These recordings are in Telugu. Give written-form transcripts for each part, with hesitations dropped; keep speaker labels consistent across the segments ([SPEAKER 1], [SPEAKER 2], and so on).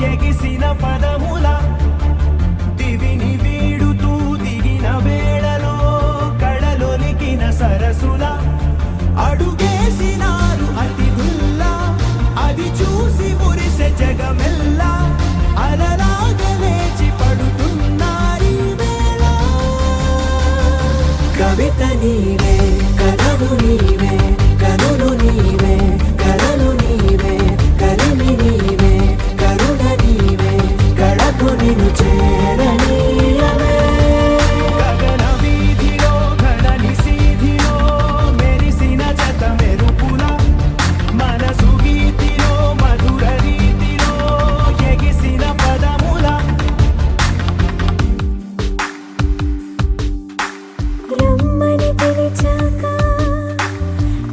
[SPEAKER 1] ఎగిసిన పదముల దివిని వీడుతూ దిగిన వేళలో కళలొలికిన సరసుల అడుగేసినారు అతిథుల్లా అది చూసి మురిసె జగమెల్లా అలలాగా లేచి పడుతున్నారీ వేళ కవిత నీవే కథలు నీవే కనులు నీవే కలలు నీవే కలిమి నీవే కరుణ నీవే గడపు నిన్ను చేరనీయవే గగన వీధిలో ఘనని సీధిలో మెరిసిన జత మెరుపుల మనసు గీతిలో మధుర రీతిలో ఎగిసిన పదముల
[SPEAKER 2] రమ్మని పిలిచాక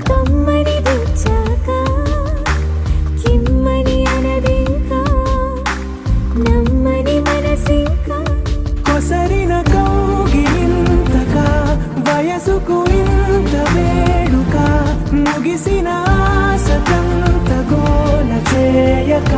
[SPEAKER 2] కమ్మని తెచ్చాక కిమ్మని అనదింకా నమ్మని మనసింకా
[SPEAKER 1] కొసరిన కౌగిలింతగా వయసుకు ఇంత వేడుక ముగిసిన ఆశతంత గోల చేయక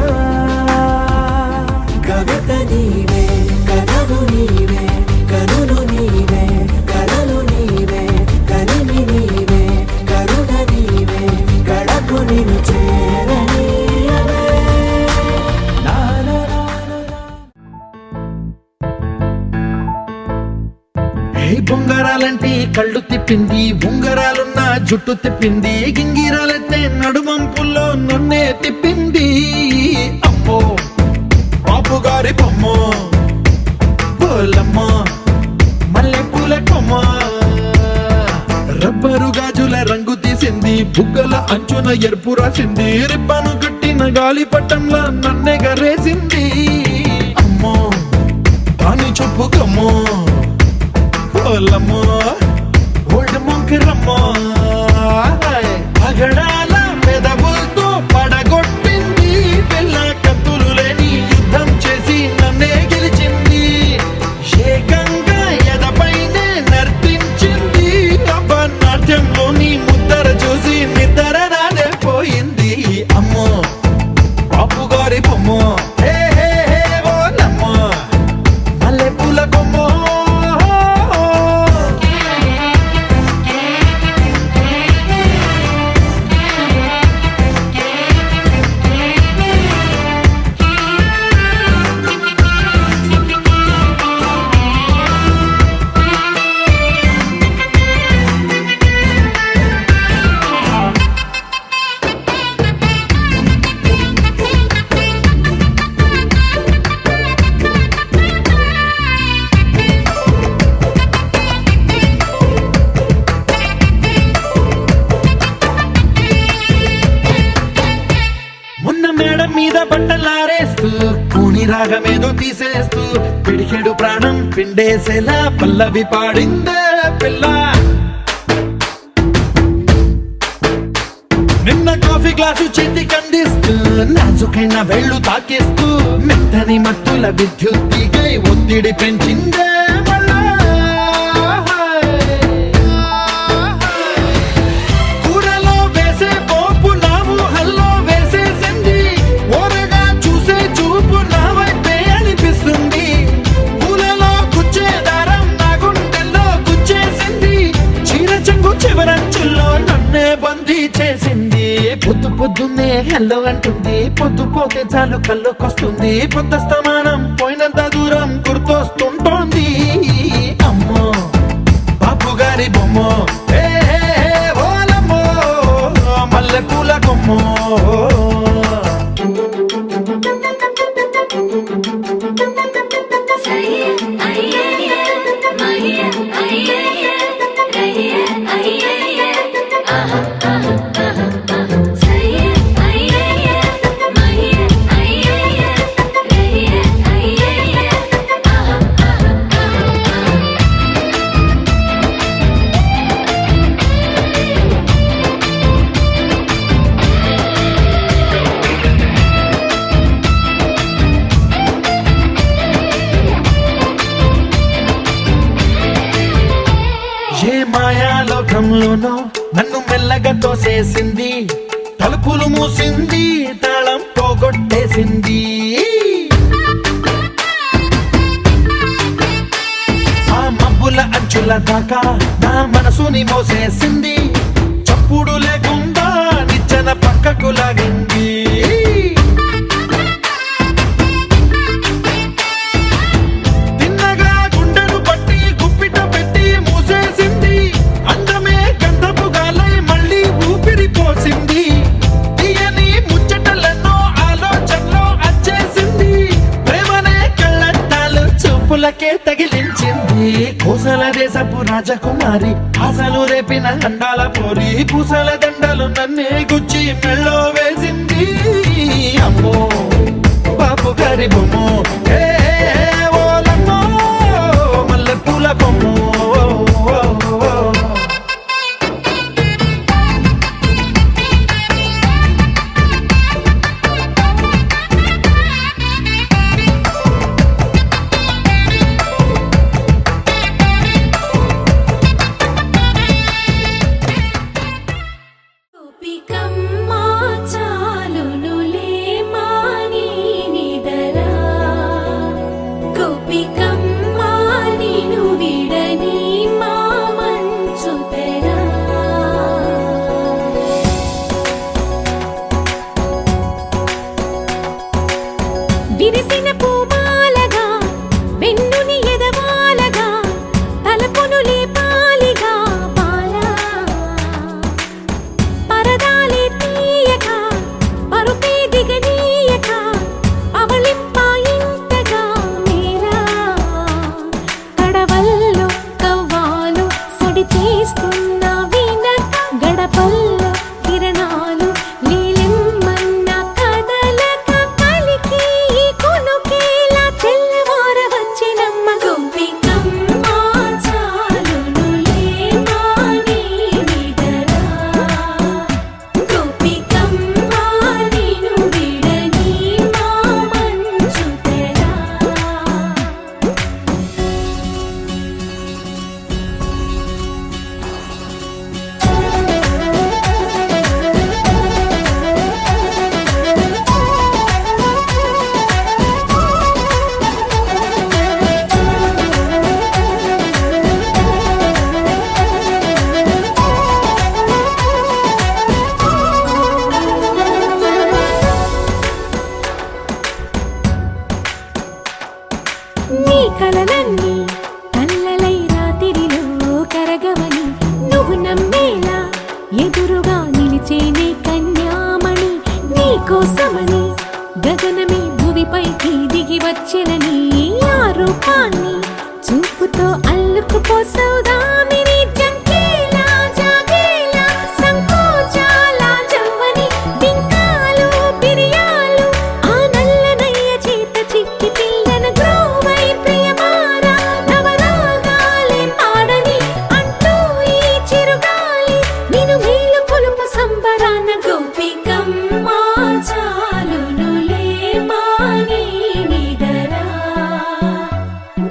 [SPEAKER 1] కవిత నీవే కథలు నీవే కనులు నీవే కలలు నీవే కలిమి నీవే కరుణ నీవే గడపు నిన్ను చేరనీయవే నా నా నా నా
[SPEAKER 3] బొంగరాలంటే కళ్ళు తిప్పింది ఉంగరాలున్న జుట్టు తిప్పింది గింగిరాలెత్తే నడుమంపుల్లో నన్నే తిప్పింది అమ్మో బాపు గారి బొమ్మ బోలమ్మ మల్లె పూల కొమ్మ రబ్బరు గాజుల రంగు తీసింది బుగ్గల అంచున ఎరుపు రాసింది రిబ్బను కట్టిన గాలి పట్టంలా నన్నే గరేసింది అమ్మో దాని చెప్పు కమ్మో ఓలమ్మో ఓల్డ్ మొంకిరమ్మో పగడాల పెదవులతో పడగొట్టింది పిల్ల కత్తులు లేని యుద్ధం చేసి నన్నే గెలిచింది ఏకంగా ఎదపైనే నర్తించింది అబ్బ నాట్యంలోని ముద్దర చూసి నిద్ర నానే పోయింది అమ్మో బాపు గారి బొమ్మ హే హే హే ఓలమ్మో మల్లె పూల కొమ్మో మొన్న మేడ మీద బట్టలారేస్తూ కూని రాగమేదో తీసేస్తూ పిడికెడు ప్రాణం పిండేసేలా పల్లవి పాడిందే పిల్ల నిన్న కాఫీ గ్లాసు చేతి కందిస్తూ నాజుకైన వెళ్ళు తాకేస్తూ మెత్తని మత్తుల విద్యుత్తిగై ఒత్తిడి పెంచిందే మళ్ళా కూరలో వేసే పోపు నా ఊహల్లో వేసేసింది ఓరగా చూసే చూపు నా వైపే అనిపిస్తుంది పూలలో గుచ్చే దారం నా గుండెల్లో గుచ్చేసింది చీర చెంగు చివరంచుల్లో నన్నే బందీ చేసింది పొద్దు పొద్దున్నే హెల్లో అంటుంది పొద్దు పోతే చాలు కళ్ళొకొస్తుంది పొద్దస్తమానం పోయినంత దూరం గుర్తొస్తుంటోంది అమ్మో బాపు గారి బొమ్మ హే హే హే ఓలమ్మో మల్లె పూల కొమ్మో మాయాలోకంలోనో నన్ను మెల్లగా తోసేసింది తలుపులు మూసింది తాళం పోగొట్టేసింది శిల దాకా నా మనసుని మోసేసింది, చప్పుడు లేకుండా నిచ్చెన పక్కకు లాగింది. తిన్నగా గుండెను పట్టి గుప్పిట పెట్టి మూసేసింది, అందమే గంధపు గాలై మళ్ళీ ఊపిరి పోసింది. తీయని ముచ్చటలెన్నో ఆలోచనలో అచ్చేసింది, ప్రేమనే కళ్ళట్టాలు చూపులకే తగిలించింది. కోసల దేశపు రాజకుమారి ఆశలు రేపిన అండాల పోరి, పూసల దండలు నన్నే గుచ్చి మెళ్ళో వేసింది. అమ్మో బాపు గారి బొమ్మో, ఏ ఓలమ్మో మల్లె పూల బొమ్మో.
[SPEAKER 2] గోపికమ్మా చాలునులే మాని నిదరా, గోపికమ్మా నిను విడని మా మంచు తెరా. విరిసిన పూమాలగా వెన్నుని ఎదవాలగా, తలపును లేపాలిగా బాలా. పరదాలే తీయక పరుపే దిగనీయక, అవళింపాయింతగా మేరా. కడవల్లో కవ్వాలు సడి చేస్తున్న వీణత, గడపల్లో కిరణాలు నీలిమ్మన్న కదలక, కలికి ఈ కొనుకేలా తెల్లవార వచ్చినమ్మ. గోపికమ్మా చాలునులే మాని నిదరా, గోపికమ్మా నిను విడని మా మంచు తెరా. నీ కలలన్నీ కల్లలై రాత్రిలో కరగవని, నువ్వు నమ్మేలా ఎదురుగా నిలిచేనే కన్యామణి. నీ కోసమని గగనమే భువిపైకి దిగి వచ్చెనని, ఆ రూపాన్ని చూపుతో అల్లుకుపోసౌదామిని. జంకేలా జాగేలా సంకోచాల జవ్వని, బింకాలు బిరియాలు ఆ నల్లనయ్య చేత చిక్కి పిల్లన గ్రోవై ప్రియమారా. నవరాగాలే పాడని అంటూ ఈ చిరుగాలి, నిను మేలు కొలుపు సంబరాన. గోపికమ్మా చాలునులే మాని నిదరా,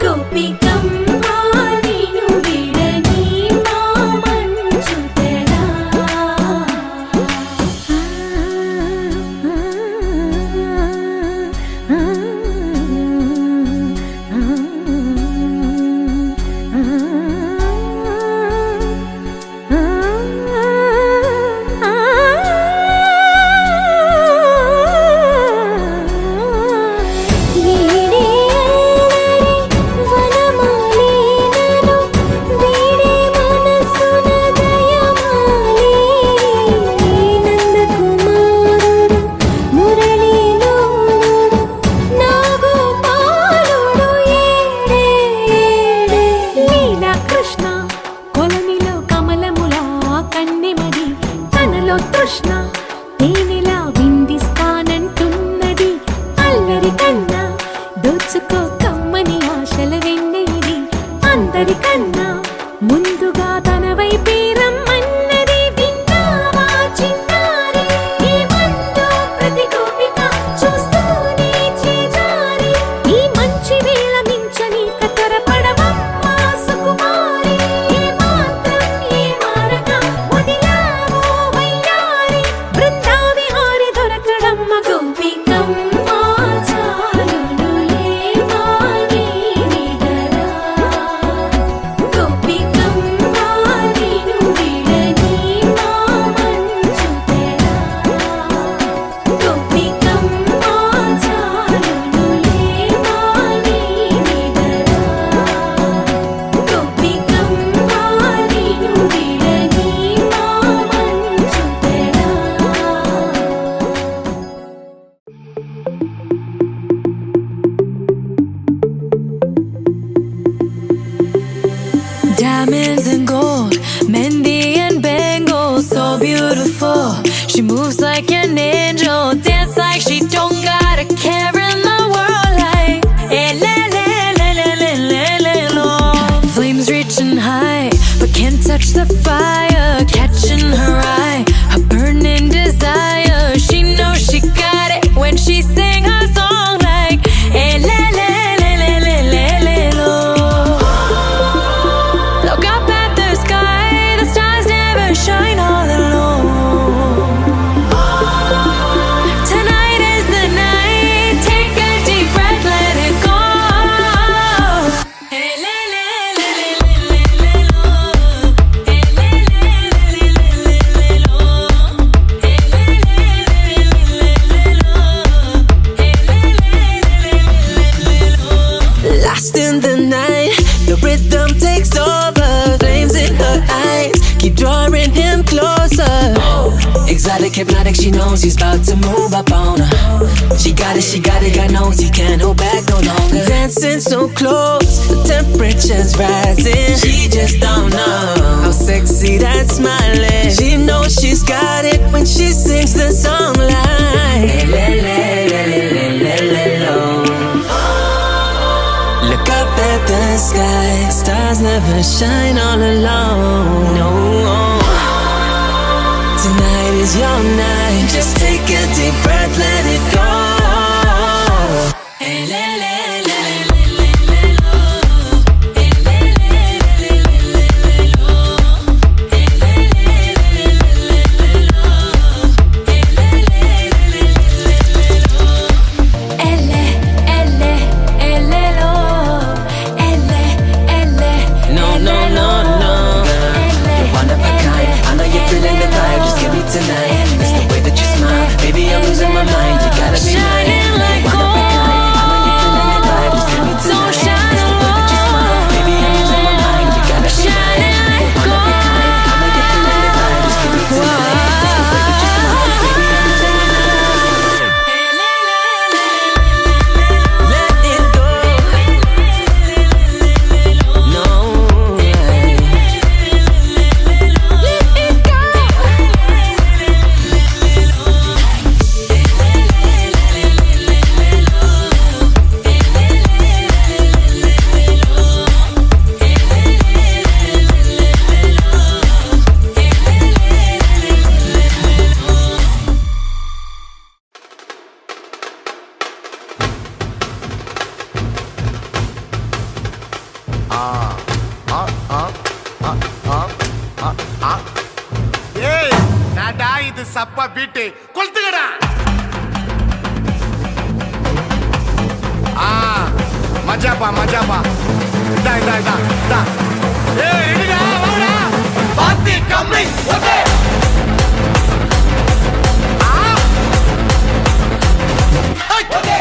[SPEAKER 2] గోపికమ్మా నిను విడని మా మంచు తెరా. తృష్ణ తేనెలా విందిస్తానంటున్నది, అల్లరి కన్నా దోచుకో కమ్మని ఆశల వెన్నెయిది. అందరికన్నా ముందుగా తన వైపే రమ్మన్నది, విన్నావా చిన్నారి ఏమందో ప్రతి గోపిక చూస్తూనే చేజారి. ఈ మంచి వేళ మించని కతరపడవమ్మా సుకుమారి, ఏ మాత్రం ఏ మారక వదిలావో వయ్యారి. బృందావిహారి దొరకడమ్మ గోపికమ్మా చాలునులే మాని నిదరా, diamonds and gold, Mendi and bangles, so beautiful. She moves like an angel, dance like she don't got a care in the world. Like eh, le, le, le, le, le, le, le, lo. Flames reaching high, but can't touch the fire. Catching her eye, a burning desire. She knows she got it when she sing her song. Like eh, le, le, le, le, le, le, le, lo. Look up at the sky, the stars never shine all alone. Tonight is the night, take a deep breath, let it go. Hey, le, le, le, le, le, le, lo. Hey, le, le, le, le, le, le, lo. Hey, le, le, le, le, le, lo. Hey, le, le, le, le, le, lo.
[SPEAKER 1] Lost in the night, the rhythm takes over. Flames in her eyes keep drawing him closer. Exotic, hypnotic, she knows he's about to move up on her. She got it, God knows he can't hold back no longer. Dancing so close, the temperature's rising. She just don't know how sexy that smile is. She knows she's got it when she sings the song like le, le, le, le, le, le, le, lo. Look up at the sky, stars never shine all alone. No, tonight is your night. Just take a deep breath, let it go.
[SPEAKER 2] Hey, le, le, le, le, le, le, lo. Hey, le, le, le, le, le, le, lo. Hey, le, le, le, le, le, lo. Hey, le, le, le, le, le, lo. Elle, elle, elle, lo. Elle, elle,
[SPEAKER 1] No, no, no, no. You're one of a kind. I know you're feeling the vibe. Just give me tonight. It's the way that you smile. Baby, I'm losing my mind. You gotta be mine.
[SPEAKER 2] shining like
[SPEAKER 1] You're one of a kind. I know you're feeling the vibe. Just give me
[SPEAKER 2] So
[SPEAKER 1] tonight.
[SPEAKER 2] shine
[SPEAKER 1] It's the way that you smile. Baby, I'm losing my mind. You gotta be mine.
[SPEAKER 2] shining like
[SPEAKER 1] You're one of a kind. I know you're feeling the vibe. Just give me tonight. It's the way that you smile. Baby, I'm losing my mind. Let it go. No.
[SPEAKER 4] ஏய் நாடா இது சப்பா பீட்டு கொளுத்துக்கடா மஜாப்பா மஜாப்பா இதா இதா இதா இதா ஏய் ரெடிடா வாடா பாத்தி கம்மி ஓகே ஓகே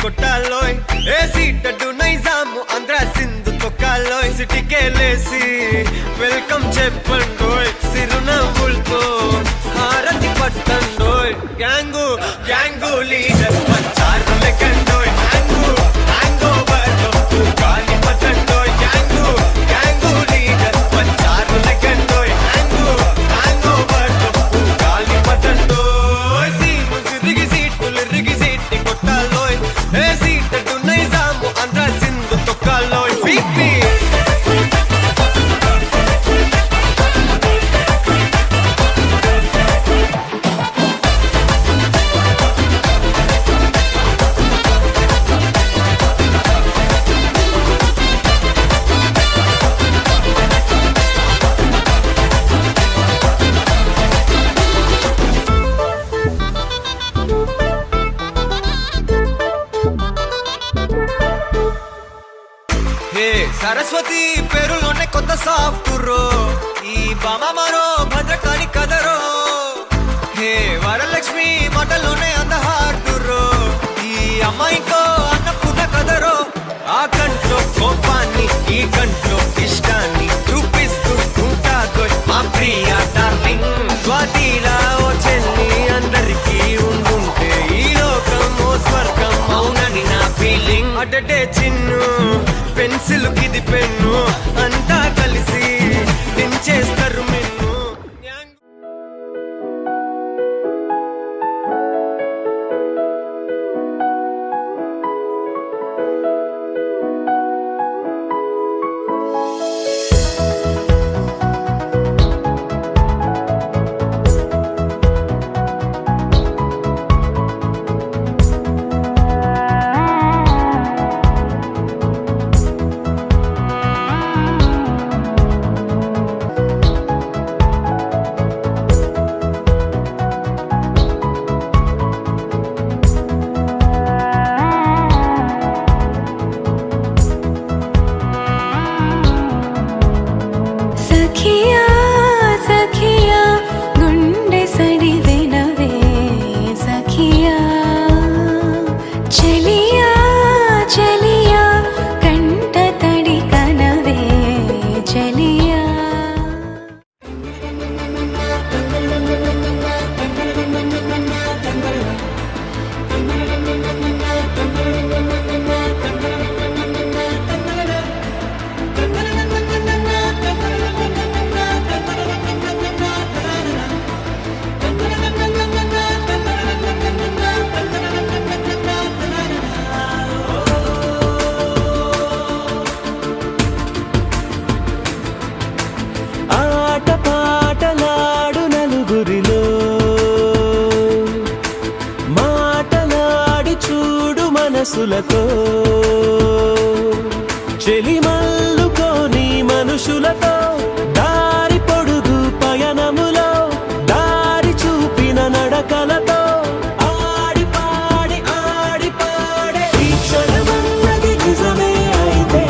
[SPEAKER 5] కొట్టాలోయ్ ఏ సీటడు నైజాము ఆంధ్ర సింధు తొక్కాలోయ్ సిటీకేలేసి వెల్కమ్ చెప్పండోయ్ సిరునవ్వులతో హారతి పట్టండోయ్ గ్యాంగు గ్యాంగు లీడర్ పంచారు లెక్కండోయ్ హ్యాంగు హ్యాంగ్ ఓవర్ గాలి పట్టండోయ్ గ్యాంగు గ్యాంగు లీడర్ పంచారు లెక్కండోయ్ హ్యాంగు హ్యాంగ్ ఓవర్ గాలి పట్టండోయ్ సీము సిరిగి సీటులు రిగి సీటి కొట్టాలోయ్ ఏ సీటడు నైజాము ఆంధ్ర సింధు తొక్కాలోయ్ పీపీ హే సరస్వతి పేరులోనే కొత్త సాఫ్ట్ రో ఈ బామ మరో భద్రకాళి కదరో హే వరలక్ష్మి మాటలోనే అందహార్డు రో ఈ అమ్మాయికో అన్నపూర్ణ కదరో ఆ కంట్లో కోపాన్ని ఈ కంట్లో ఇష్టాన్ని చూపిస్తూ ఉంటాదో మా ప్రియ డార్లింగ్ స్వాతిలా ఓ చెల్లి అందరికీ ఉండుంటే ఈ లోకం ఓ స్వర్గం అవునని నా ఫీలింగ్ అటటే చిన్ను పెన్సిల్ కిది పెన్ను అంతా కలిసి దించేస్తారు మిన్ను
[SPEAKER 2] సఖియా సఖియా గుండె సడి వినవే సఖియా చెలియా చెలియా కంట తడి కనవే చెలియా
[SPEAKER 1] ఆట పాటలాడు నలుగురిలో మాటలాడి చూడు మనసులతో చెలిమల్లుకోని మనుషులతో దారి పొడుగు పయనములో దారి చూపిన నడకలతో ఆడి పాడి ఈ క్షణమన్నది నిజమే అయితే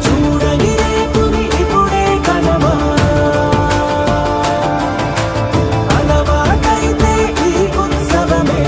[SPEAKER 1] చూడని రేపుని ఇప్పుడే కనమా అలవాటైతే ఈ ఉత్సవమే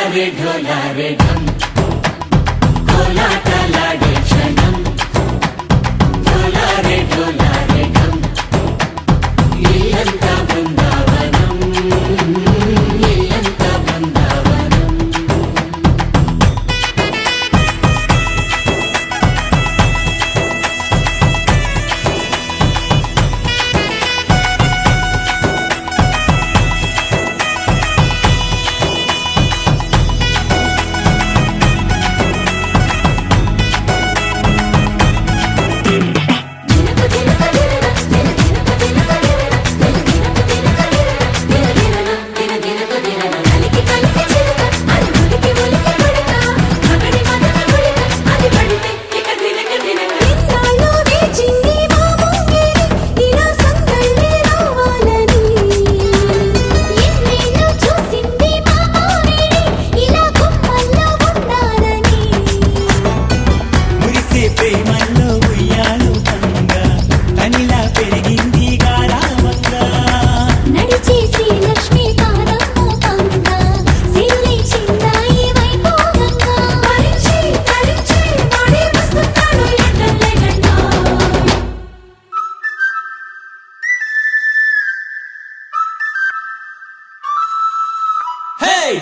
[SPEAKER 1] ढोलारे ढोलारे ढम కోలాటలాడే క్షణం ढोलारे ढोलारे ढम ఇల్లంతా బృందావనం ఇల్లంతా బృందావనం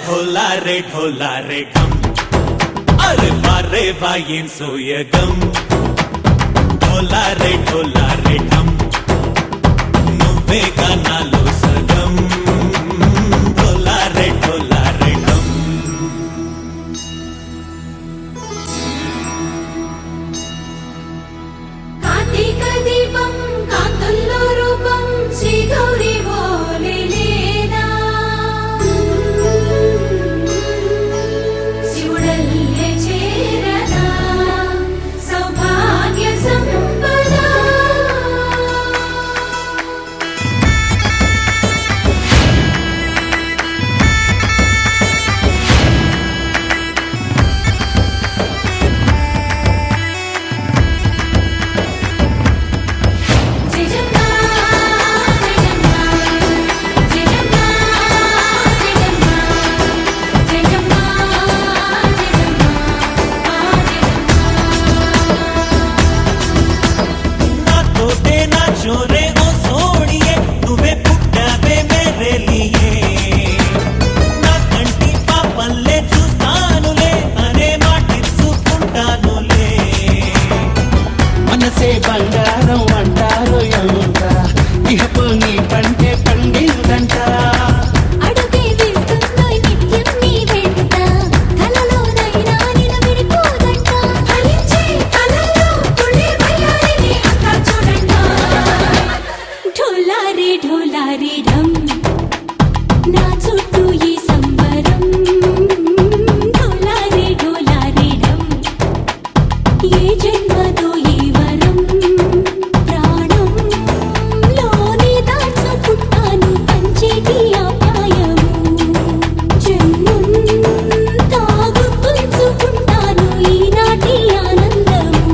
[SPEAKER 6] ढोलारे ढोलारे ढम अरे वारे वायेन सोयगम ढोलारे ढोलारे ढम నువ్వే గానాలో సగం ढोलारे ढोलारे ढम
[SPEAKER 2] కార్తీక దీపం కాంతుల్లో రూపం శ్రీ గౌరీ ఓలే లేదా శివుడల్లే చేరదా సౌభాగ్య సంపద
[SPEAKER 1] మనసే బంగారం అంటారు ఎంత ఇహపు నీ పంటే పండిందంట
[SPEAKER 2] అడుగే వేస్తుందోయ్ నిత్యం నీ వెంట కలలోనైనా నిన్ను విడిపోదంట ఫలించే కలలో తుళ్ళే వయ్యారిని అంతా చూడంట ఢోలారే ఢోలారే ఢమ్ నా చుట్టూ ఈ సంబరం ఢోలారే ఢోలారే ఢమ్ ఏ జన్మదో ఈ వరం ప్రాణం లోనే దాచుకుంటాను పంచేటి అపాయము జన్మం తాగు పులుచుకుంటాను ఈనాటి ఆనందము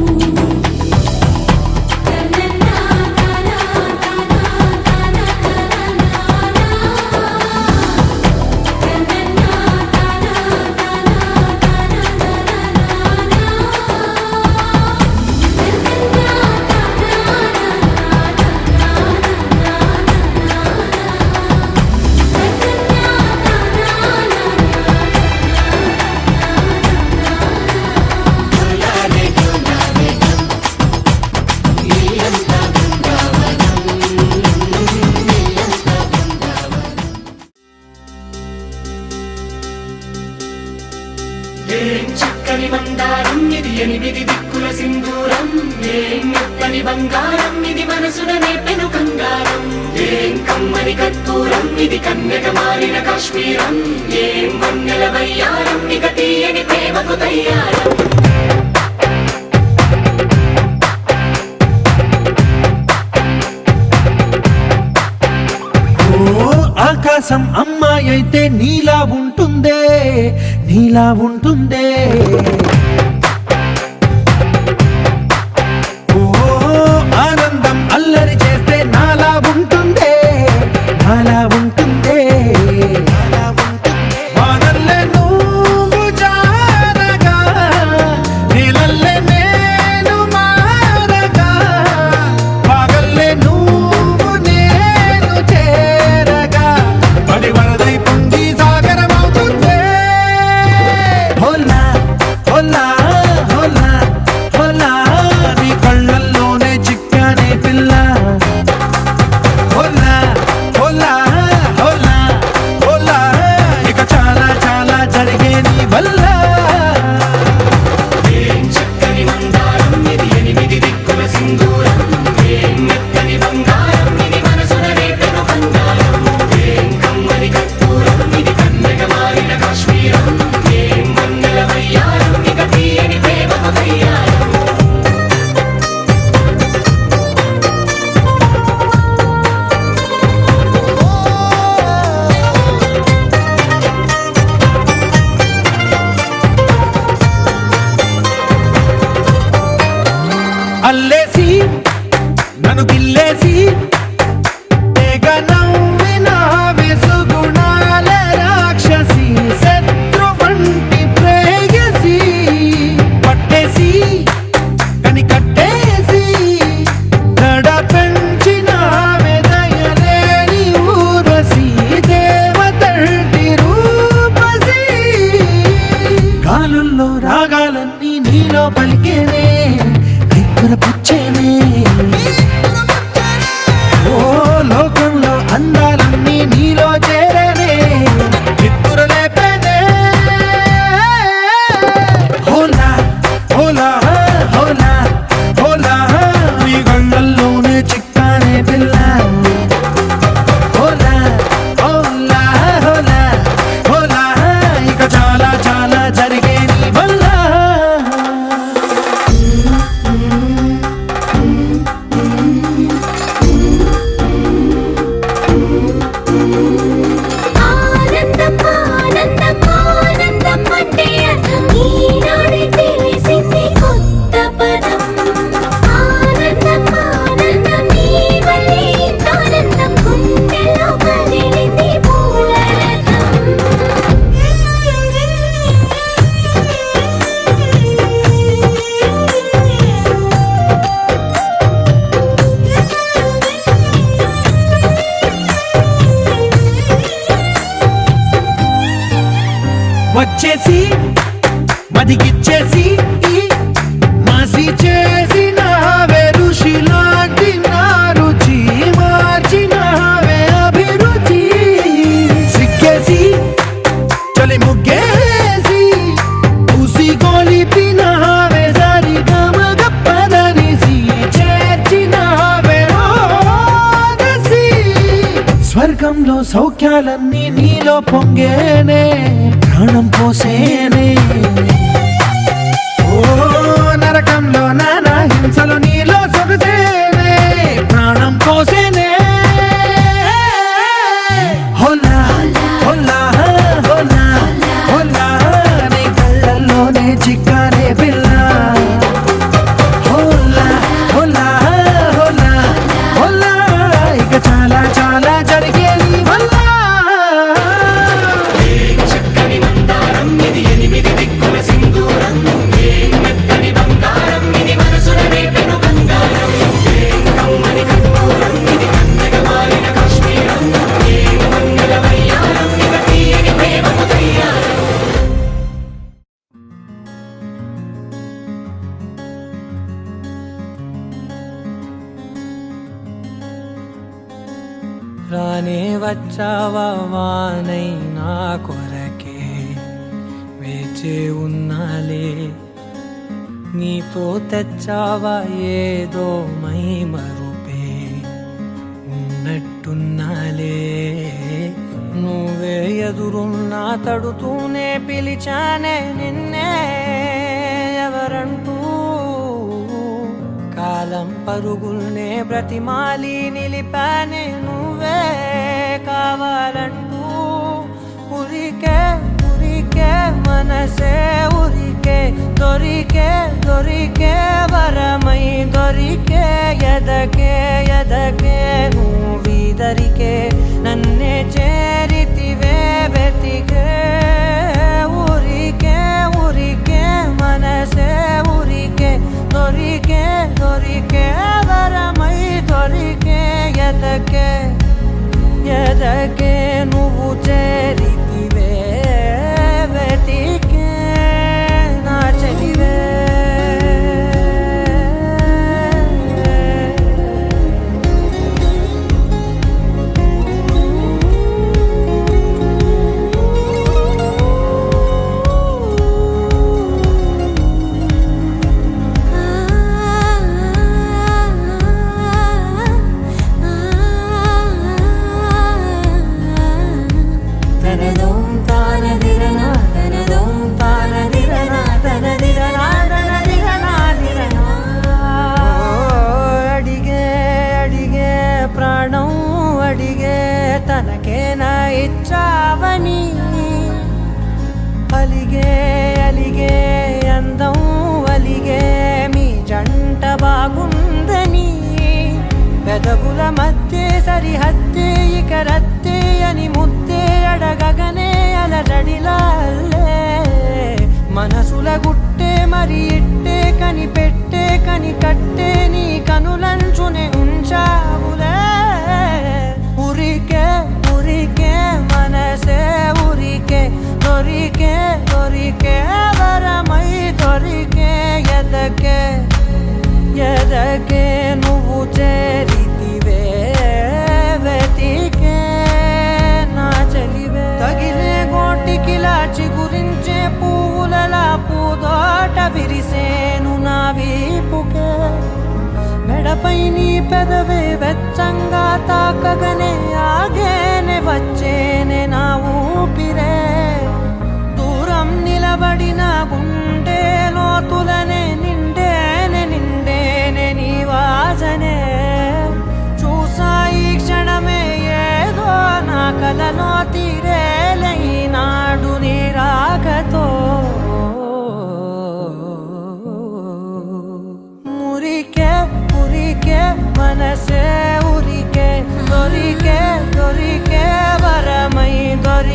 [SPEAKER 1] చక్కని మందారం ఇది ఎనిమిది దిక్కుల సింధూరం ఏం మెత్తని బంగారం ఇది మనసున నేపెను కంగారం ఏం కమ్మని కర్పూరం ఇది కన్యక మారిన కాశ్మీరం ఏం వన్నెల వయ్యారం ఇక తీయని ప్రేమకు తయ్యారం
[SPEAKER 3] ఆకాశం అమ్మాయి అయితే నీలా ఉంటుందే నీలా ఉంటుందే ఓ ఆనందం అల్లరి చేస్తే నాలా ఉంటుందే నాలా ఉంటుందే వానల్లే నువ్వు చేసి మదిగిచ్చేసి మాసి చేసిన ఋషిలాంటి నా రుచి మార్చిన అభిరుచి సిక్కేసి చలి ముగ్గేసి పూసి గోలిపిన జారి గమ గప్పదనిసి చేర్చిన స్వర్గంలో సౌఖ్యాలన్నీ నీలో పొంగేనే ప్రాణం పోసేనే ఓ నరకంలో నానా హింసలో నీలో సొగసేనే ప్రాణం పోసేనే హోలా హోలా హోలా హోలా నీ కళ్ళల్లోనే చిక్కానే పిల్ల హోలా హోలా హోలా హోలా ఇక చాలా చాలా జరిగేది వల్ల
[SPEAKER 7] రానే వచ్చావా వానై నా కొరకే వేచే ఉన్నాలే నీతో తెచ్చావా ఏదో మై మరుపే ఉన్నట్టున్నాలే నువ్వే ఎదురున్నా తడుతూనే పిలిచానే నిన్నే ఎవరంటూ కాలం పరుగుల్నే బ్రతిమాలి నిలిపానే నువ్వే కావాలంటూ ఉరికే ఉరికే మనసే ఉరికే దొరికే దొరికే వరమై దొరికే ఎదకే ఎదకే నువ్విదరికే నన్నే చేరితివే వెతికే ఉరికే ఉరికే మనసే ఉరికే దొరికే దొరికే వరమై దొరికే ఎదకే ఎదకే నువ్వు చేరితివే వెతికే నా చెలివే తనకేనా ఇచ్చావని అలిగే అలిగే అందం అలిగే మీ జంట బాగుందని పెదవుల మధ్య సరిహద్దే ఇక రద్దే అని ముద్దే అడగగనే అలజడిలాల్లే మనసుల గుట్టే మరి ఇట్టే కనిపెట్టే కని కట్టే నీ కనులంచునే ఉంచావులే ఉరికే ఉరికే మనసే ఉరికే దొరికే దొరికే వరమై దొరికే ఎదకే ఎదకే నువ్వు చేరితివే వెతికే నా చెలివే తగిలే గోటికిలా చిగురించే పువ్వులలా పూదోట విరిసేను నా వీపుకే మెడపై నీ పెదవే వెచ్చంగా తాకగనే ఆగేనే వచ్చేనే నా ఊపిరే దూరం నిలబడిన గుండె లోతులనే నిండేనే నిండేనే నీ వాసనే చూసా ఈ క్షణమే ఏదో నా కలలో తీరేలే నాడు నీ రాకతో మురికే ఉరికే మనసే ఉరికే దొరికే దొరికే వరమై దొరి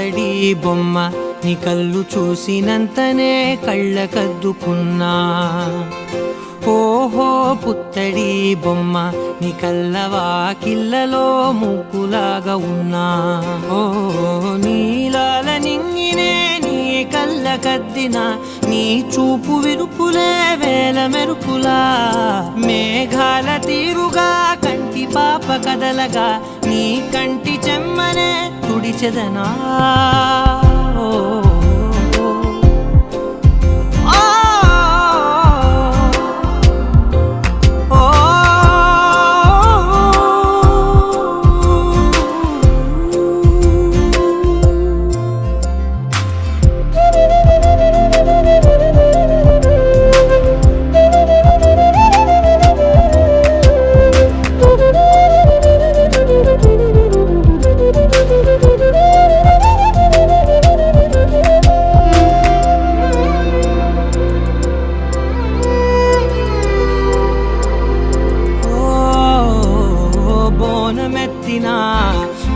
[SPEAKER 7] పుత్తడి బొమ్మ నీ కళ్ళు చూసినంతనే కళ్ళకద్దుకున్నా ఓహో పుత్తడి బొమ్మ నీ కళ్ళవాకిళ్ళలో ముగ్గులాగా ఉన్నా ఓ నీలాల నింగినే నీ కళ్ళకద్దిన నీ చూపు విరుపులే వేల మెరుపులా మేఘాల తీరుగా కంటి పాప కదలగా నీ కంటి చెమ్మనే తుడిచెదనా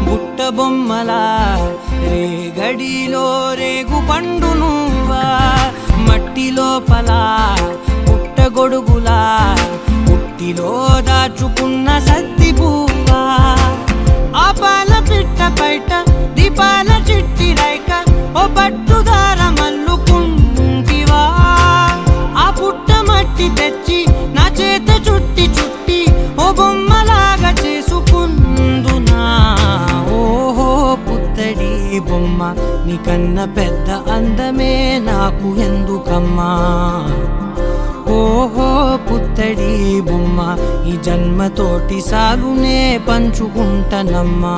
[SPEAKER 7] బుట్ట బొమ్మలా రేగడిలో రేగు పండు నువ్వా మట్టి లోపల పుట్ట గొడుగులా పుట్టిలో దాచుకున్న సత్తి పువ్వా ఆ పాల పిట్ట బయట దీపాల చిట్టి రైక ఓ పట్టుదార మల్లుకుంటివా ఆ పుట్ట మట్టి తెచ్చి నా చేత చుట్టి చుట్టి ఓ బొమ్మలాగా చేసుకుందునా ఓహో పుత్తడి బొమ్మ నీకన్నా పెద్ద అందమే నాకు ఎందుకమ్మా ఓహో పుత్తడి బొమ్మ ఈ జన్మతోటి సాగునే పంచుకుంటనమ్మా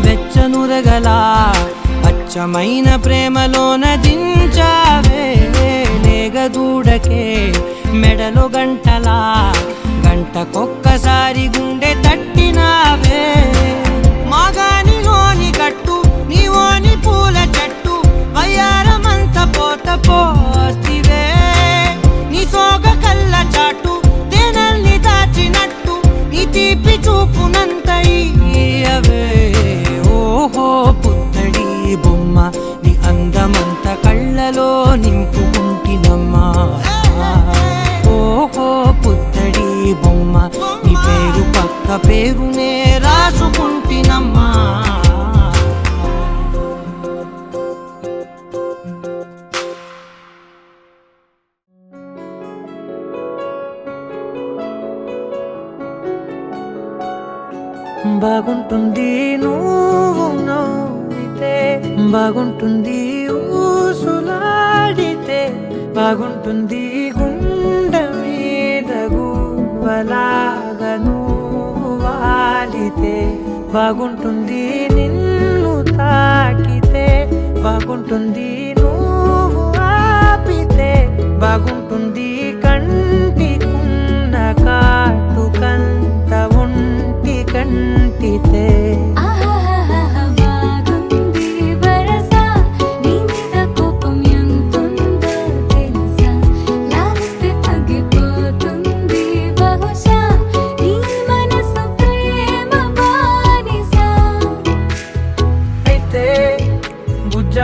[SPEAKER 7] వెచ్చనురగలా అచ్చమైన ప్రేమలోన దించావే లేగదూడకే మెడలో గంటలా గంటకొక్కసారి గుండె తట్టినావే మాగానిలోని గట్టు నీవోని పూల చెట్టు వయ్యారమంత పోత పోస్తివే నీ సోగ కళ్ళ చాటు తేనల్ని దాచినట్టు నీ తీపి చూపునంత ఇయ్యవే ఓహో పుత్తడి బొమ్మ నీ అందమంత కళ్ళలో నింపుకుంటినమ్మా ఓహో పుత్తడి బొమ్మ నీ పేరు పక్క పేరునే రాసుకుంటినమ్మా బాగుంటుంది నువ్వు నవ్వితే బాగుంటుంది ఊసులాడితే బాగుంటుంది గుండె మీద గువ్వలాగా నువ్వు వాలితే బాగుంటుంది నిన్ను తాకితే బాగుంటుంది నువ్వు ఆపితే బాగుంటుంది కంటికున్న కాటుకంత ఒంటి కంటితే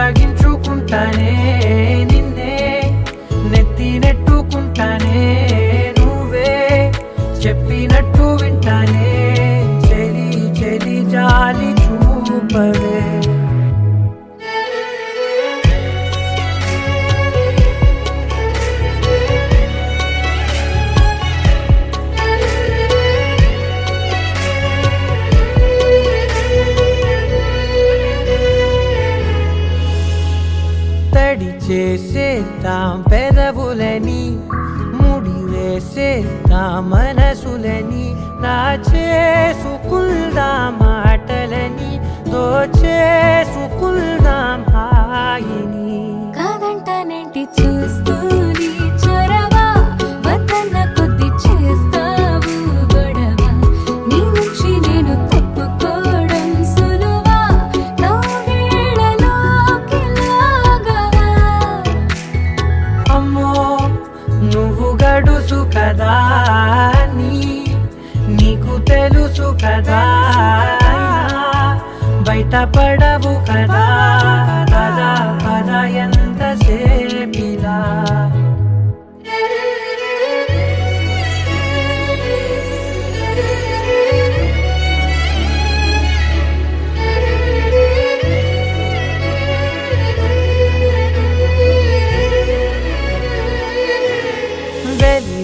[SPEAKER 7] బుజ్జాగించుకుంటానే నిన్నే నెత్తి నెట్టుకుంటానే నువ్వే చెప్పినట్టు వింటానే చెలి చెలి జాలి చూపవే తడి చేసేద్దాం పెదవులని ముడి వేసేద్దాం మనసులని నా చేసుకుందాం మాటలని దోచేసుకుందాం హాయిని
[SPEAKER 2] కాదంటానేంటి చూ
[SPEAKER 7] కదా నీకు తెలుసు కదా బయట పడవు కదా పద పద ఎంతసేపిలా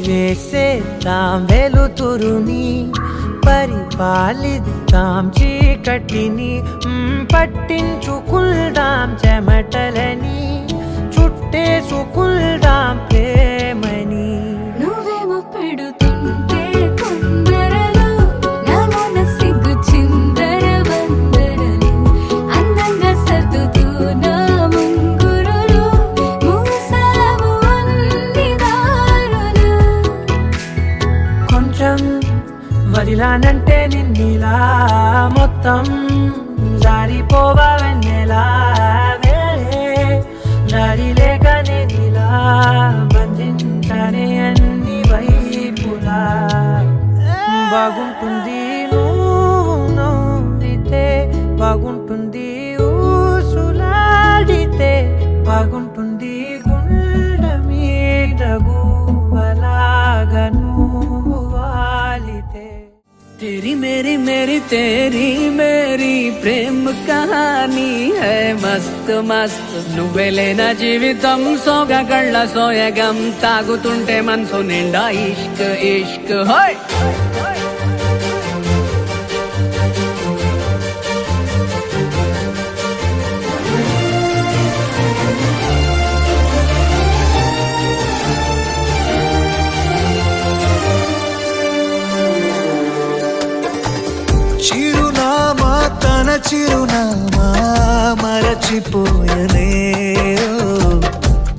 [SPEAKER 7] వెలివేసేద్దాం వెలుతురుని పరిపాలిద్దాం చీకటిని పట్టించుకుందాం చెమటలని చుట్టేసుకుందాం ప్రేమని
[SPEAKER 2] నువ్వేమో పెడుతుంటే కొందరలో నాలోన సిగ్గు చిందర వందరలు అందంగా సర్దుతూ నా ముంగురులు మూసలము అన్ని దారులు
[SPEAKER 7] కొంచెం వదిలానంటే నిన్నిలా మొత్తం జారిపోవా వెన్నెలా జారి లేక నేనిలా బంధించనే అన్ని వైపులా బాగుంటుంది నువ్వు నవ్వితే బాగుంటుంది ఊసులాడితే బాగుంటుంది గుండె మీద గువ్వలాగా నువ్వు వాలితే तेरी मेरी मेरी तेरी मेरी प्रेम कहानी है मस्त मस्त నువ్వెలేనా జీవితం సోగగళ్ళ సోయగం తాగుతుంటే మనసు నిండా ఇష్క్ ఇష్క్ హోయ్
[SPEAKER 5] చిరునామా తన చిరునామా మరచిపోయనే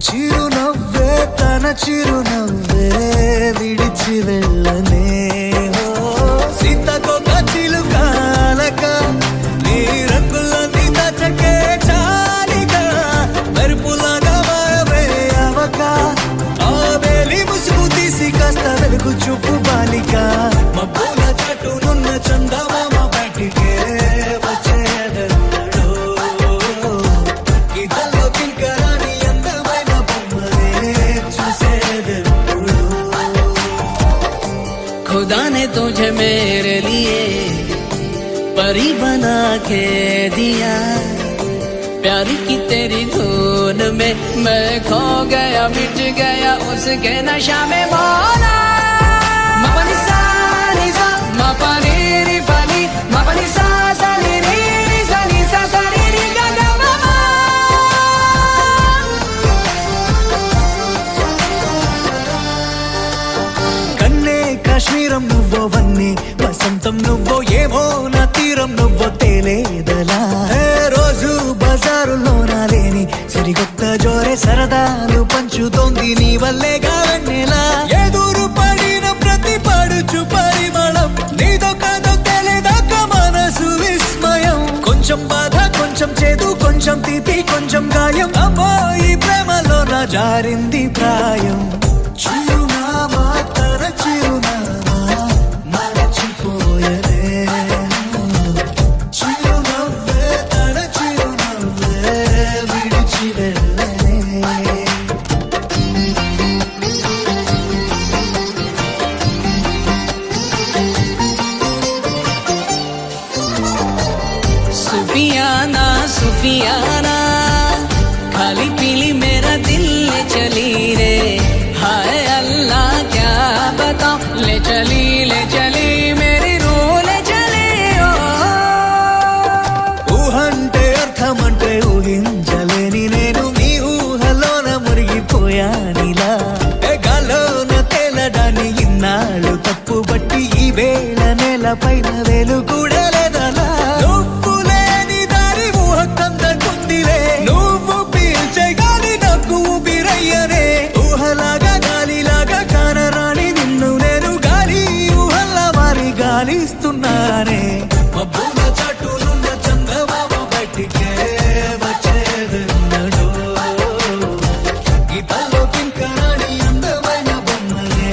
[SPEAKER 5] చిరునవ్వే తన చిరునవ్వే విడిచి వెళ్ళనే సీతకొక చిలుకాలక నీ రంగులన్నీ దచకే చాలిక మెరుపులాగా మాయమే అవక ఆ వేలి ముసుగు తీసి కాస్త వెలుగు చూపు బాలిక మబ్బుల చటునున్న చందమామ బయటికే వచ్చేదెన్నడో ఇదల్లో కింకరాని అందమైన బొమ్మలే చూసేదెప్పుడు
[SPEAKER 1] खुदा ने तुझे मेरे लिए परी बना के दिया प्यार की तेरी धुन में मैं खो गया मिट गया उसके नशा में मौला मपनी सा नी सा मपनी री पनी मपनी सा सा नी री री सा नी सा सा नी री गा गा मा मा
[SPEAKER 5] కన్నే కాశ్మీరం నువ్వో వన్నే వసంతం నువ్వో ఏమో నా తీరం నువ్వో తేలేదలా రోజు బజారులో నా లేని సరికొత్త జోరే సరదాలు పంచుతోంది నీ వల్లేగా వెన్నెలా ఎదురు పడిన ప్రతి పడుచు పరిమళం నీదో కాదో తెలియదాక మనసు విస్మయం కొంచెం బాధ కొంచెం చేదు కొంచెం తీపి కొంచెం గాయం అమ్మో ఈ ప్రేమలో నా జారింది ప్రాయం చిరునామా తన చిరునామా మరచిపోయనే చిరునవ్వే తన చిరునవ్వే విడిచి వెళ్ళనే
[SPEAKER 1] सुफियाना सुफियाना खाली पीली मेरा दिल ले चली रे हाय अल्लाह क्या बताऊं ले चली मेरी रूह ले चली ओ
[SPEAKER 5] ఊహంటే అర్థమంటే ఊహించలేని నేను నీ ఊహలోన మురిగిపోయానిలా గాల్లోన తేలడాన్ని ఇన్నాళ్ళు తప్పు బట్టి ఈ వేళ నేల పైన వేలు కూడా లేదలా నువ్వు లేని దారి ఊహ కందకుందిలే నువ్వు పీల్చే గాలి నాకు ఊపిరయ్యనే ఊహలాగా గాలిలాగా కానరాని నిన్ను నేను గాలి ఊహల్లా మారి గాలిస్తున్నానే మబ్బుల చాటునున్న చందమామ బయటికే వచ్చేదెన్నడో ఇదల్లో కింకరాని అందమైన బొమ్మలే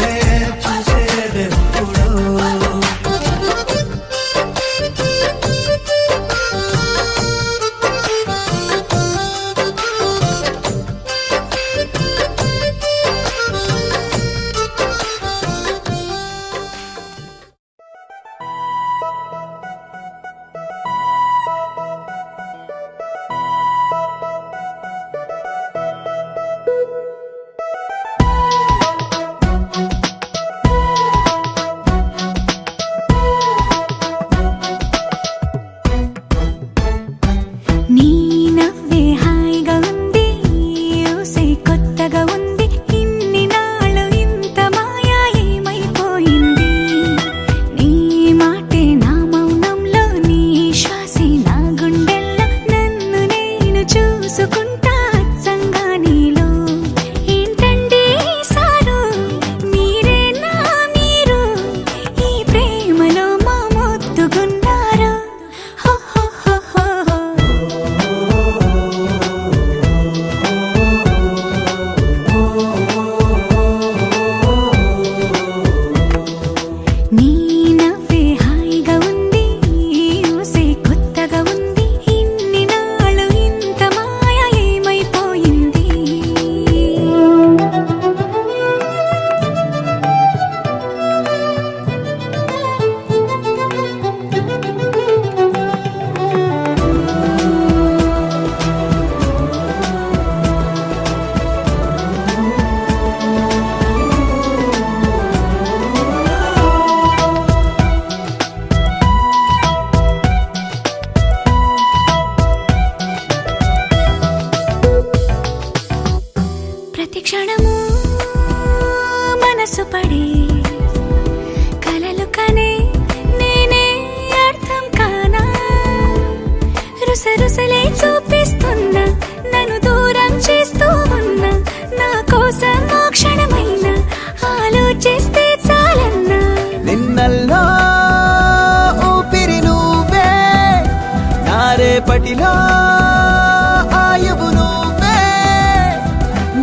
[SPEAKER 2] క్షణము మనసు పడి కలలు కనే నేనే అర్థం కానా రుసరుసలే చూపిస్తున్నా నన్ను దూరం చేస్తూ ఉన్నా నా కోసం ఆ క్షణమైన ఆలోచిస్తే చాలన్నా
[SPEAKER 5] నిన్నల్లో ఊపిరి నువ్వే నా రేపటిలో ఆయువు నువ్వే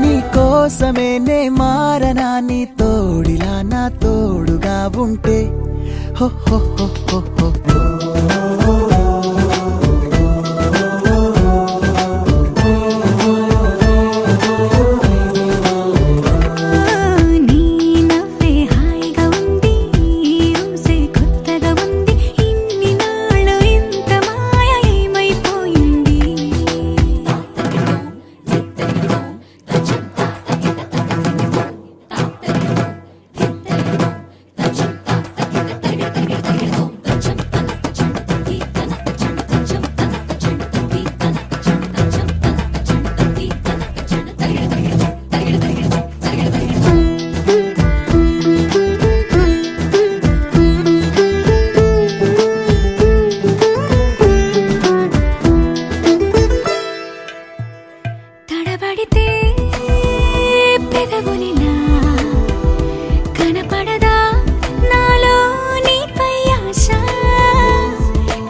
[SPEAKER 5] నీ కోసమే నే మారనా నీ తోడిలా నా తోడుగా ఉంటే హో హో హో హో హో
[SPEAKER 2] నీ నవ్వే హాయిగా ఉంది ఊసే కొత్తగా ఉంది ఇన్ని నాళ్ళు ఇంత మాయ ఏమైపోయింది తడబడితే పెదవులిలా కనపడదా నాలో నీపై ఆశ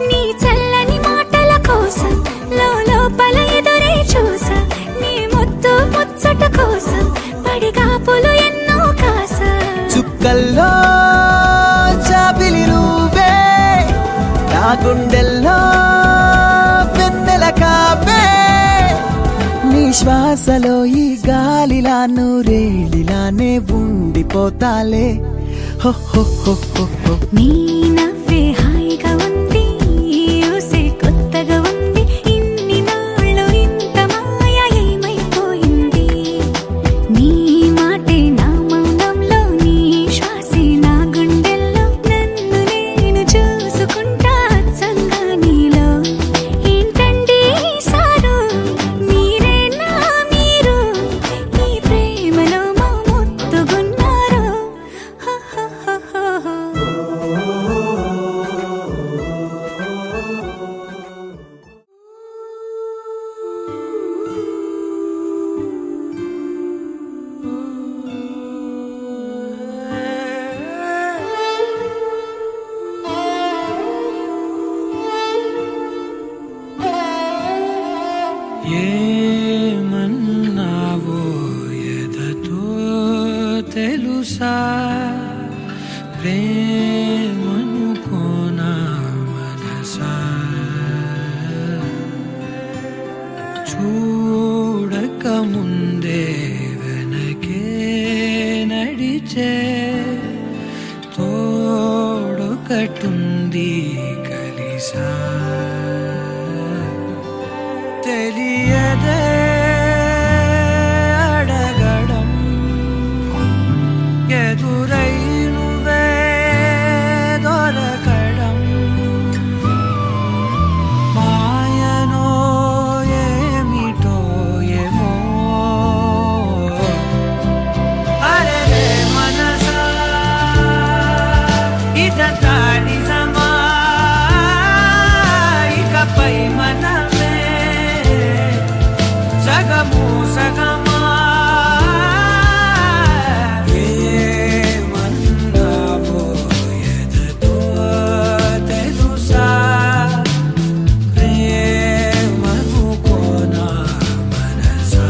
[SPEAKER 2] నీ చల్లని మాటల కోసం లోపల ఎదురే చూసా నీ ముద్దు ముచ్చట కోసం పడిగాపులు ఎన్నో కాసా
[SPEAKER 5] చుక్కల్లో చాపిలి నువ్వే నా గుండెల్లో వెన్నెల కాపే నీ శ్వాసలో ఈ గాలిలా నూరేళిలానే ఉండిపోతాలే హో హో హో హో హో
[SPEAKER 2] నీ నవ్వే హాయిగా ఉంది ఊసే కొత్తగా ఉంది ఇన్ని నాళ్ళు ఇంత మాయ ఏమైపోయింది నీ మాటే నా మౌనంలో నీ శ్వాసే నా గుండెల్లో నన్ను నేను చూసుకుంటా అచ్చంగా నీలో ఏంటండి సారు మీరే నా మీరు ఈ ప్రేమలో మా ముత్తుగున్నారు హో హో హో హో
[SPEAKER 7] ఏమన్నావో ఎదతో తెలుసా ప్రేమనుకోనా మనసా చూడక ముందే వెనకే నడిచే తోడొకటుంది కలిసా తెలియదే అడగడం ఎదురై నువ్వే దొరకడం మాయనో ఏమిటో ఏమో అరే మనసా ఇదంతా నిజమా ఇకపై మనమే సగము సగమా ఏమన్నావో ఎదతో తెలుసా ప్రేమనుకోనా మనసా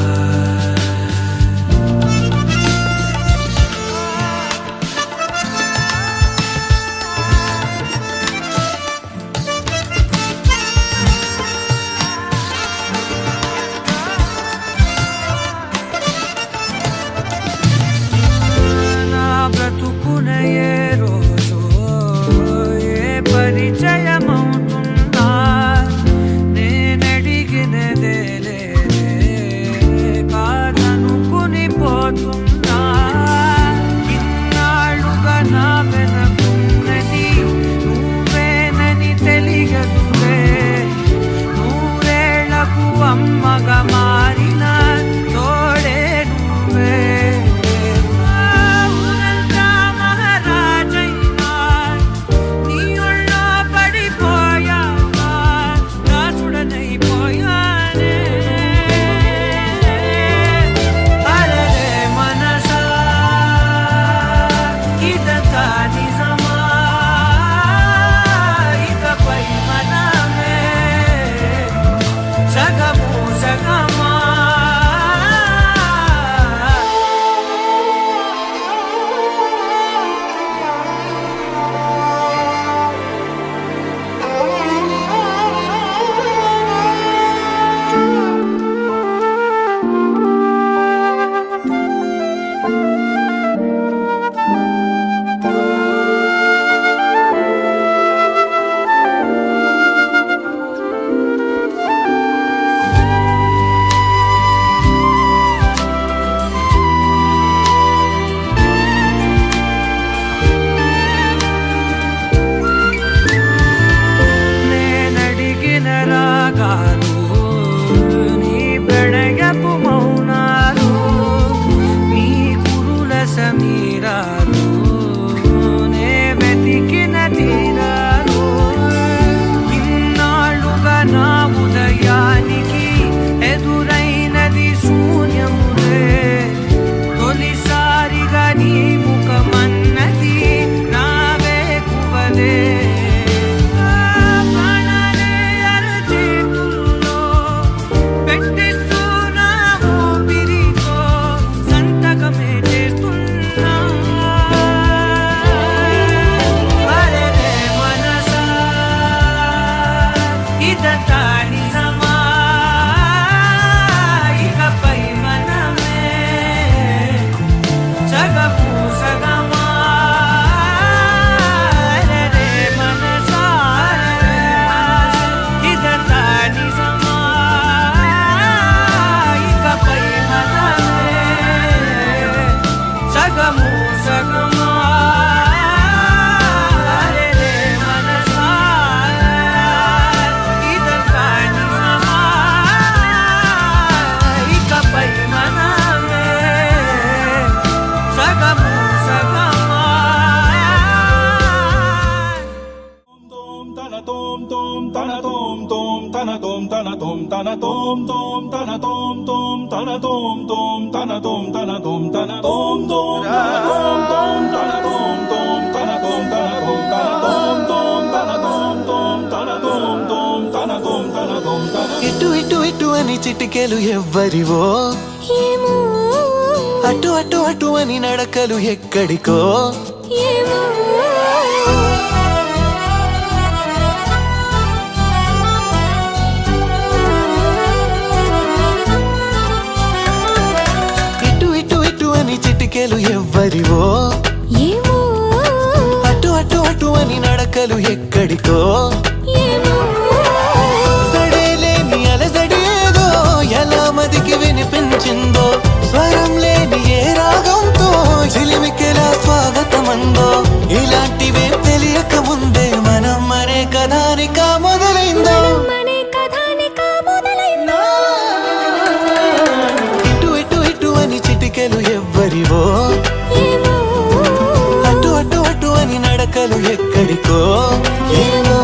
[SPEAKER 7] నా బ్రతుకునే ఏ రోజు ఏ పరిచయమవుతున్నా నేనడిగినదే లేదే కాదనుకుని పోతున్నా ఇన్నాళ్ళుగా నా వెనకున్నది నువ్వేనని తెలియదులే నూరేళ్లకు అమ్మగా మారిన తోడే నువ్వే మీరాలు నే వెతికిన తీరాలు ఇన్నాళ్ళుగా నా ఉదయానికి ఎదురైనది శూన్యములే తొలిసారిగా నీ ముఖమన్నది నా వేకువలే ప్రాణాలే అరచేతుల్లో పెట్టిస్తూ నా ఊపిరితో సంతకమే చేస్తున్నా అరెరే మనసా ఇదంతా నిజమా ఇకపై మనమే సగము సగమా అరెరే మనసా ఇదంతా నిజమా ఇకపై మనమే సగము సగమా అరెరే మనసా ఇదంతా నిజమా ఇకపై మనమే సగము సగమా
[SPEAKER 5] ఇటు ఇటు ఇటు అని చిటికెలు ఎవ్వరివో
[SPEAKER 2] ఏమో
[SPEAKER 5] అటు అటు అటు అని నడకలు ఎక్కడికో
[SPEAKER 2] ఏమో
[SPEAKER 5] ఇటు ఇటు ఇటు అని చిటికెలు ఎవ్వరివో
[SPEAKER 2] ఏమో
[SPEAKER 5] అటు అటు అటు అని నడకలు ఎక్కడికో
[SPEAKER 2] ఏమో
[SPEAKER 5] సడేలేని అలజడేదో ఎలా మదికి వినిపించిందో స్వరం లేని ఏ రాగంతో చిలిమికెలా స్వాగతమందో ఇలాంటివే తెలియక ముందే మనం అనే కథానిక మొదలైందో
[SPEAKER 2] మనే కథానిక మొదలైందో
[SPEAKER 5] ఇటు ఇటు ఇటు అని చిటికెలు ఎవ్వరివో
[SPEAKER 2] ఏమో
[SPEAKER 5] అటు అటు అటు అని నడకలు ఎక్కడికో ఏమో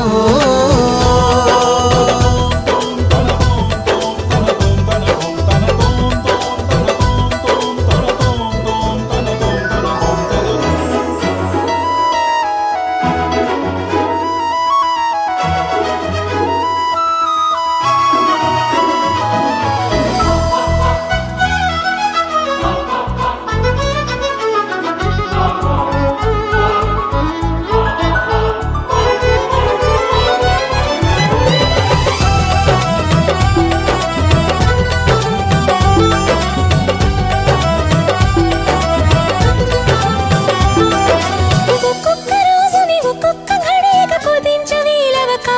[SPEAKER 2] ఒక్కొక్క రోజుని ఒక్కొక్క ఘడియగా కుదించవీలవక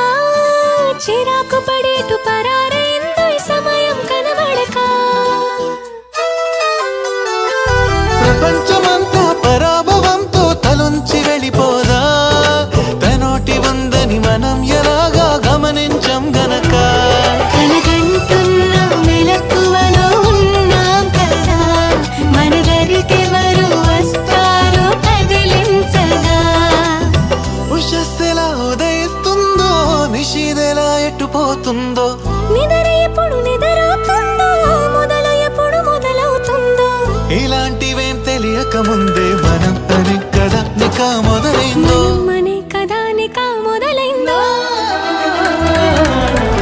[SPEAKER 2] చిరాకు పడేటు పరారైందో ఈ సమయం కనబడక
[SPEAKER 5] ప్రపంచమంతా పరాభవంతో తలొంచి వెళ్ళిపోదా తనోటి ఉందని మనం ఎలాగా గమనించం గనక
[SPEAKER 2] కలగంటున్న మెలకువలో ఉన్నాం కదా మన దరికెవరు వస్తారో కదిలించగా
[SPEAKER 5] ఉషస్సెలా ఉదయిస్తుందో నిషీదెలా ఎట్టుపోతుందో
[SPEAKER 2] నిద్ర ఎప్పుడు నిద్రవుతుందో మొదలు ఎప్పుడు మొదలవుతుందో
[SPEAKER 5] ఇలాంటివేం తెలియక ముందే మనం అని కదా నిక మొదలైందో
[SPEAKER 2] మనే కథానిక మొదలైందో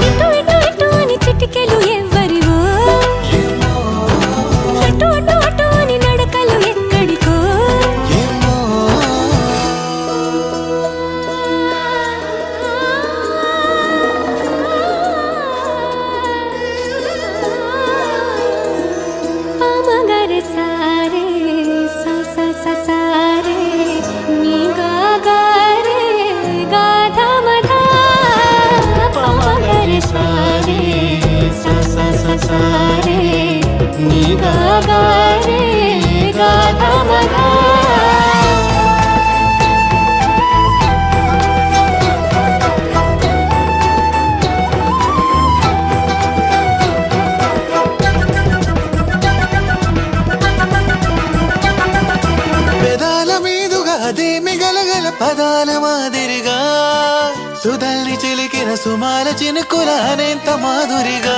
[SPEAKER 2] ఇటు ఇటు ఇటు అని చిటికెలు ఎవ్వరివో అటు అటు అటు అని నడకలు ఎక్కడికో
[SPEAKER 5] ఏమో
[SPEAKER 2] పామగరె సారే సా సా సా సారే నీ గా గా రే గా ధ మ ధ
[SPEAKER 5] అదేమి గలగల పదాల మాదిరిగా సుధల్ని చిలికిన సుమాల చినుకుల అనేంత మాధురిగా